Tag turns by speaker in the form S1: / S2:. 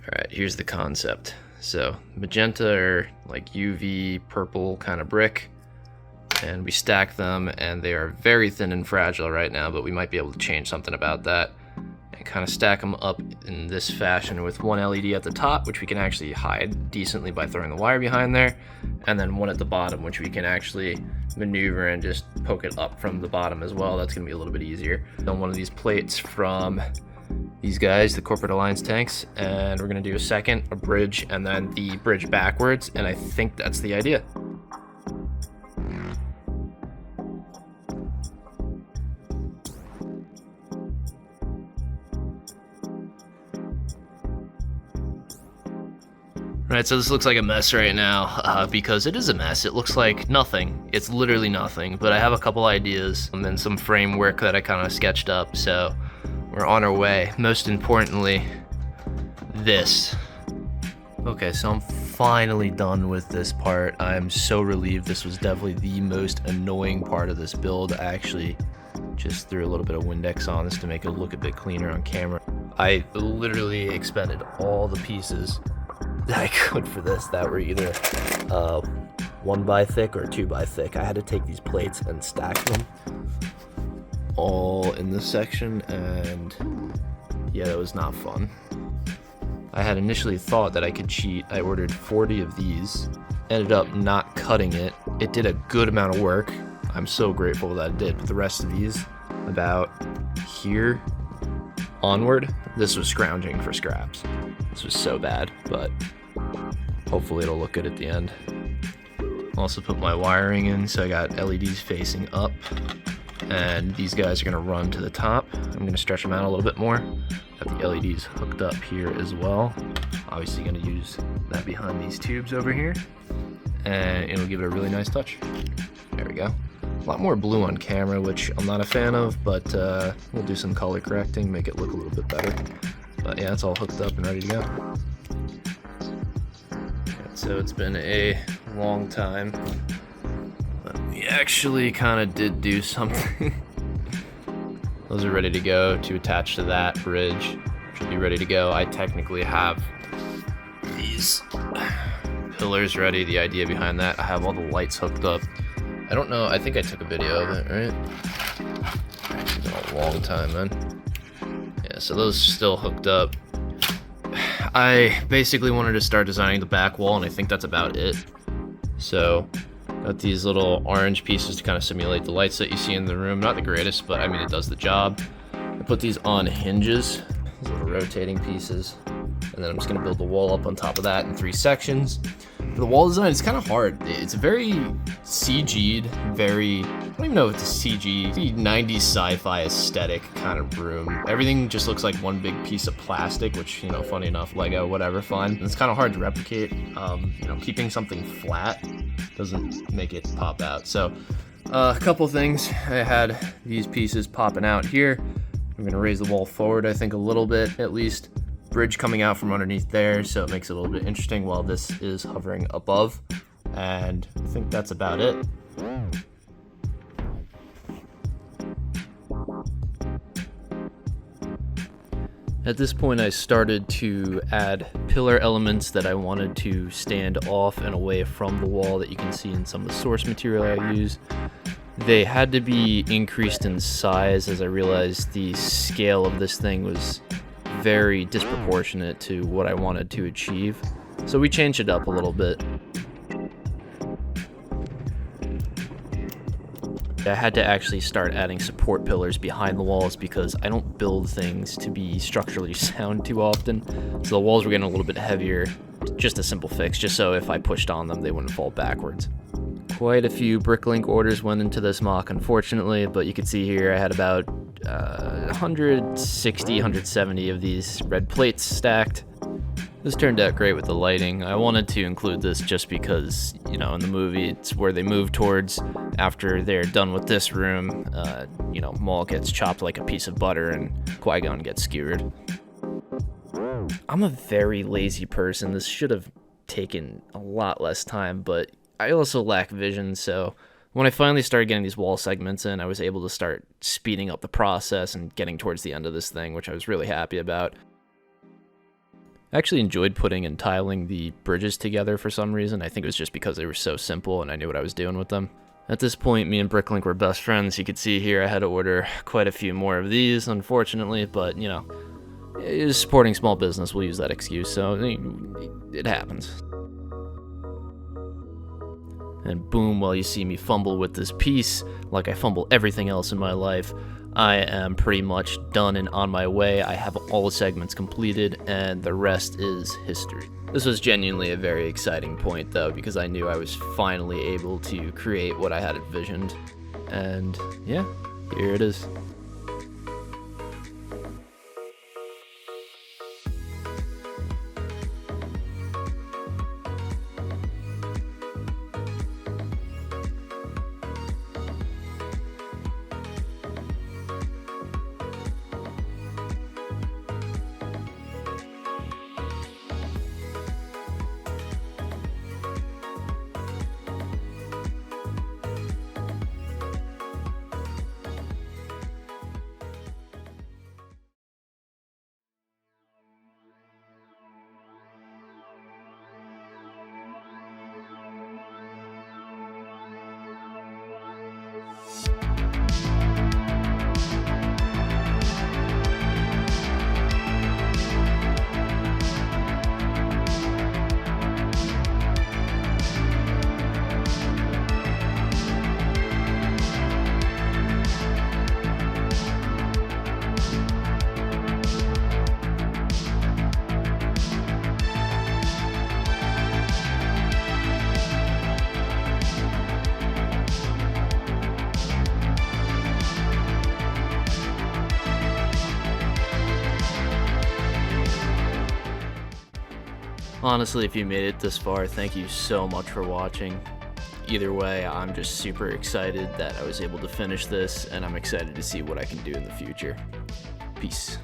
S1: Alright, here's the concept. So magenta are like UV purple kind of brick, and we stack them, and they are very thin and fragile right now, but we might be able to change something about that and kind of stack them up in this fashion with one LED at the top, which we can actually hide decently by throwing the wire behind there, and then one at the bottom, which we can actually maneuver and just poke it up from the bottom as well. That's going to be a little bit easier. On one of these plates from these guys, the Corporate Alliance tanks, and we're going to do a second, a bridge, and then the bridge backwards, and I think that's the idea. Right, so this looks like a mess right now, because it is a mess. It looks like nothing. It's literally nothing, but I have a couple ideas and then some framework that I kind of sketched up, so we're on our way. Most importantly, this. Okay, so I'm finally done with this part. I'm so relieved. This was definitely the most annoying part of this build. I actually just threw a little bit of Windex on this to make it look a bit cleaner on camera. I literally expended all the pieces that I could for this that were either 1 by thick or 2 by thick. I had to take these plates and stack them all in this section, and yeah, that was not fun. I had initially thought that I could cheat. I ordered 40 of these, ended up not cutting it. It did a good amount of work. I'm so grateful that it did, but the rest of these, about here onward, this was scrounging for scraps. This was so bad, but hopefully it'll look good at the end. Also put my wiring in, so I got LEDs facing up, and these guys are gonna run to the top. I'm gonna stretch them out a little bit more. Got the LEDs hooked up here as well. Obviously gonna use that behind these tubes over here, and it'll give it a really nice touch. There we go. A lot more blue on camera, which I'm not a fan of, but we'll do some color correcting, make it look a little bit better. But yeah, it's all hooked up and ready to go. So it's been a long time, but we actually kind of did do something. Those are ready to go to attach to that bridge. Should be ready to go. I technically have these pillars ready. The idea behind that, I have all the lights hooked up. I don't know, I think I took a video of it, right? It's been a long time, man. Yeah, so those still hooked up. I basically wanted to start designing the back wall, and I think that's about it. So, got these little orange pieces to kind of simulate the lights that you see in the room. Not the greatest, but I mean, it does the job. I put these on hinges, these little rotating pieces, and then I'm just gonna build the wall up on top of that in 3 sections. For the wall design, it's kind of hard. It's very CG'd, very, I don't even know if it's a CG, 90s sci-fi aesthetic kind of room. Everything just looks like one big piece of plastic, which, you know, funny enough, Lego, whatever, fine. And it's kind of hard to replicate. You know, keeping something flat doesn't make it pop out. So, a couple things. I had these pieces popping out here. I'm gonna raise the wall forward, I think, a little bit, at least. Bridge coming out from underneath there, so it makes it a little bit interesting while this is hovering above, and I think that's about it. At this point, I started to add pillar elements that I wanted to stand off and away from the wall that you can see in some of the source material I use. They had to be increased in size, as I realized the scale of this thing was very disproportionate to what I wanted to achieve. So we changed it up a little bit. I had to actually start adding support pillars behind the walls because I don't build things to be structurally sound too often. So the walls were getting a little bit heavier. Just a simple fix, just so if I pushed on them, they wouldn't fall backwards. Quite a few Bricklink orders went into this MOC, unfortunately, but you can see here I had about 160, 170 of these red plates stacked. This turned out great with the lighting. I wanted to include this just because, you know, in the movie, it's where they move towards after they're done with this room. You know, Maul gets chopped like a piece of butter and Qui-Gon gets skewered. I'm a very lazy person. This should have taken a lot less time, but I also lack vision, so when I finally started getting these wall segments in, I was able to start speeding up the process and getting towards the end of this thing, which I was really happy about. I actually enjoyed putting and tiling the bridges together for some reason. I think it was just because they were so simple and I knew what I was doing with them. At this point, me and Bricklink were best friends. You could see here I had to order quite a few more of these, unfortunately, but, you know, supporting small business, we'll use that excuse, so it happens. And boom, while you see me fumble with this piece, like I fumble everything else in my life, I am pretty much done and on my way. I have all the segments completed, and the rest is history. This was genuinely a very exciting point, though, because I knew I was finally able to create what I had envisioned. And yeah, here it is. Honestly, if you made it this far, thank you so much for watching. Either way, I'm just super excited that I was able to finish this, and I'm excited to see what I can do in the future. Peace.